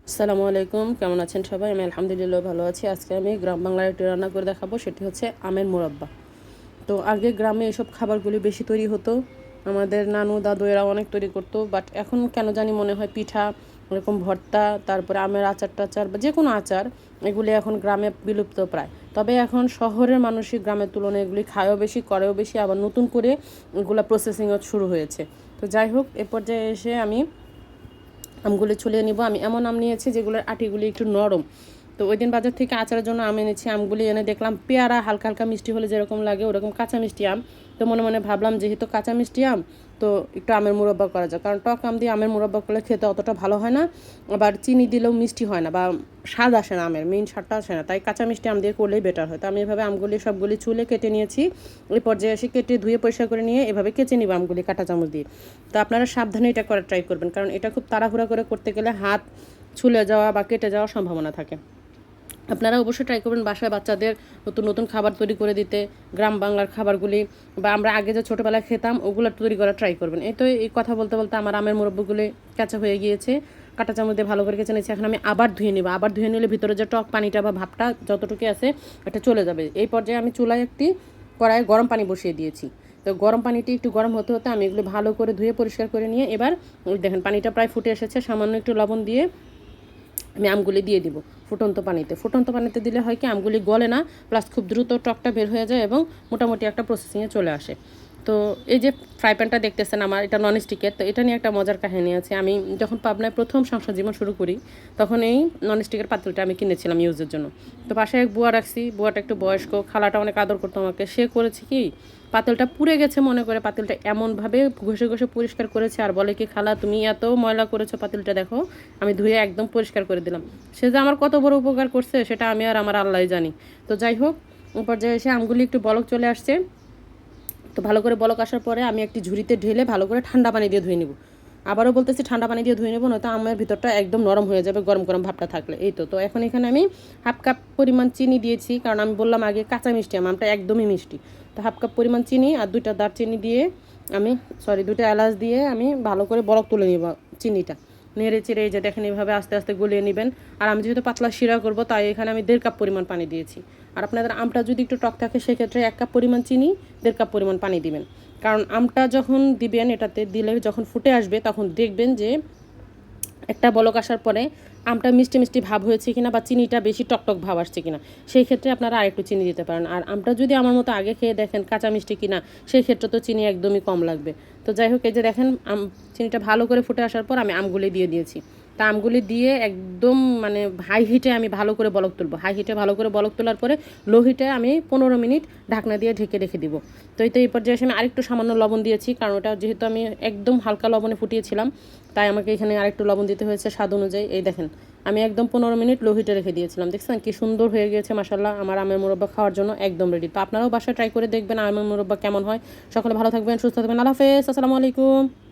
আসসালামু আলাইকুম, কেমন আছেন সবাই? আমি আলহামদুলিল্লাহ ভালো আছি। আজকে আমি গ্রাম বাংলার একটি রান্না করে দেখাবো, সেটি হচ্ছে আমের মোরব্বা। তো আগে গ্রামে এসব খাবারগুলি বেশি তৈরি হতো, আমাদের নানু দাদু এরা অনেক তৈরি করতো। বাট এখন কেন জানি মনে হয় পিঠা, এরকম ভর্তা, তারপরে আমের আচার টাচার বা যে কোনো আচার, এগুলি এখন গ্রামে বিলুপ্ত প্রায়। তবে এখন শহরের মানুষই গ্রামের তুলনায় এগুলি খায়ও বেশি, করেও বেশি, আবার নতুন করে এগুলো প্রসেসিংও শুরু হয়েছে। তো যাই হোক, এ পর্যায়ে এসে আমি আমগুলি ছুলিয়ে নিব। আমি এমন আম নিয়েছি যেগুলোর আটিগুলি একটু নরম। তো ওই দিন বাজার থেকে আচারের জন্য আম এনেছি। আমগুলি এনে দেখলাম পেয়ারা হালকা হালকা মিষ্টি হলে যেরকম লাগে ওরকম কাঁচা মিষ্টি আম। তো মনে মনে ভাবলাম যেহেতু কাঁচা মিষ্টি আম, তো একটু আমের মুরব্বা করা যায়, কারণ টক আম দিয়ে আমের মুরব্বা করলে খেতে অতটা ভালো হয় না, আবার চিনি দিলেও মিষ্টি হয় না বা স্বাদ আসে না, আমের মেইন স্বাদটা আসে না। তাই কাঁচা মিষ্টি আম দিয়ে করলেই বেটার হয়। তো আমি এভাবে আমগুলি সবগুলি ছুলে কেটে নিয়েছি। ওই পর্যায়ে এসে কেটে ধুয়ে পরিষ্কার করে নিয়ে এভাবে কেচে নিব আমগুলি কাঁটা চামচ দিয়ে। তো আপনারা সাবধানে এটা করার ট্রাই করবেন, কারণ এটা খুব তাড়াহুড়া করে করতে গেলে হাত ছুলে যাওয়া বা কেটে যাওয়ার সম্ভাবনা থাকে। আপনারা অবশ্যই ট্রাই করবেন বাসায় বাচ্চাদের নতুন নতুন খাবার তৈরি করে দিতে, গ্রাম বাংলার খাবারগুলি বা আমরা আগে যে ছোটোবেলায় খেতাম ওগুলো তৈরি করা ট্রাই করবেন। এই তো এই কথা বলতে বলতে আমার আমের মুরব্বগুলি কাঁচা হয়ে গিয়েছে, কাঁটা চামচ দিয়ে ভালো করে কেচে নিয়েছি। এখন আমি আবার ধুয়ে নিব। আবার ধুয়ে নিলে ভিতরে যে টক পানিটা বা ভাবটা যতটুকু আছে এটা চলে যাবে। এই পর্যায়ে আমি চুলায় একটি কড়াইয়ে গরম পানি বসিয়ে দিয়েছি। তো গরম পানিটি একটু গরম হতে হতে আমি এগুলো ভালো করে ধুয়ে পরিষ্কার করে নিয়ে এবার দেখেন পানিটা প্রায় ফুটে এসেছে। সামান্য একটু লবণ দিয়ে আমি আমগুলি দিয়ে দিব ফুটন্ত পানিতে দিলে হয় কি আমগুলি গলে না, প্লাস খুব দ্রুত টকটা বের হয়ে যায় এবং মোটামুটি একটা প্রসেসিংয়ে চলে আসে। তো এই যে ফ্রাই প্যানটা দেখতেছেন আমার, এটা ননস্টিকের। তো এটা নিয়ে একটা মজার কাহিনী আছে। আমি যখন পাবনায় প্রথম সংসার জীবন শুরু করি তখন এই ননস্টিকের পাতিলটা আমি কিনেছিলাম ইউজের জন্য। তো বাসায় এক বুয়া রাখছি, বুয়াটা একটু বয়স্ক, খালাটা অনেক আদর করতো আমাকে। সে করেছে কি, পাতিলটা পুড়ে গেছে মনে করে পাতিলটা এমনভাবে ঘষে ঘষে পরিষ্কার করেছে আর বলে কি, খালা তুমি এত ময়লা করেছো পাতিলটা দেখো। আমি ধুয়ে একদম পরিষ্কার করে দিলাম। সে যে আমার কত বড় উপকার করছে সেটা আমি আর আমার আল্লাহই জানি। তো যাই হোক, পর্যায়ে এসে আমগুলি একটু বলক চলে আসছে। তো ভালো করে বলক আসার পরে আমি একটি ঝুড়িতে ঢেলে ভালো করে ঠান্ডা পানি দিয়ে ধুয়ে নেব। আবারও বলতেছি ঠান্ডা পানি দিয়ে ধুয়ে নেবো, নয়তো আমের ভিতরটা একদম নরম হয়ে যাবে গরম গরম ভাবটা থাকলে। এই তো তো এখন এখানে আমি হাফ কাপ পরিমাণ চিনি দিয়েছি, কারণ আমি বললাম আগে কাঁচা মিষ্টি আমটা একদমই মিষ্টি। তো হাফ কাপ পরিমাণ চিনি আর দুইটা দারচিনি দিয়ে আমি দুইটা এলাচ দিয়ে আমি ভালো করে বরফ তুলে নিব চিনিটা। নেড়ে চেড়ে এই যে দেখেন এইভাবে আস্তে আস্তে গলিয়ে নেবেন। আর আমি যেহেতু পাতলা শিরা করব তাই এখানে আমি 1.5 কাপ পরিমাণ পানি দিয়েছি। আর আপনাদের আমটা যদি একটু টক থাকে সেক্ষেত্রে 1 কাপ পরিমাণ চিনি, 1.5 কাপ পরিমাণ পানি দিবেন। কারণ আমটা যখন দিবেন, এটাতে দিলে যখন ফুটে আসবে তখন দেখবেন যে একটা বলক আসার পরে আমটা মিষ্টি মিষ্টি ভাব হয়েছে কিনা বা চিনিটা বেশি টকটক ভাব আসছে কিনা, সেই ক্ষেত্রে আপনারা আরেকটু চিনি দিতে পারেন। আর আমটা যদি আমার মতো আগে খেয়ে দেখেন কাঁচা মিষ্টি কিনা, সেই ক্ষেত্রে তো চিনি একদমই কম লাগবে। তো যাই হোক, এই যে দেখেন চিনিটা ভালো করে ফুটে আসার পর আমি আমগুলি দিয়ে দিয়েছি। তা আমগুলি দিয়ে একদম মানে হাই হিটে আমি ভালো করে বলক তুলবো। হাই হিটে ভালো করে বলক তোলার পরে লো হিটে আমি 15 মিনিট ঢাকনা দিয়ে ঢেকে রেখে দিব। তো এই পর্যায়ে আমি আরেকটু সামান্য লবণ দিয়েছি, কারণ ওটা যেহেতু আমি একদম হালকা লবণে ফুটিয়েছিলাম তাই আমাকে এখানে আরেকটু লবণ দিতে হয়েছে স্বাদ অনুযায়ী। এই দেখেন আমি একদম 15 মিনিট লো হিটে রেখে দিয়েছিলাম। দেখছেন কি সুন্দর হয়ে গিয়েছে মাশাআল্লাহ। আমার আমের মুরব্বা খাওয়ার জন্য একদম রেডি। তো আপনারাও বাসায় ট্রাই করে দেখবেন আমের মুরব্বা কেমন হয়। সকলে ভালো থাকবেন, সুস্থ থাকবেন। আল্লাহ হাফেজ, আসসালামু আলাইকুম।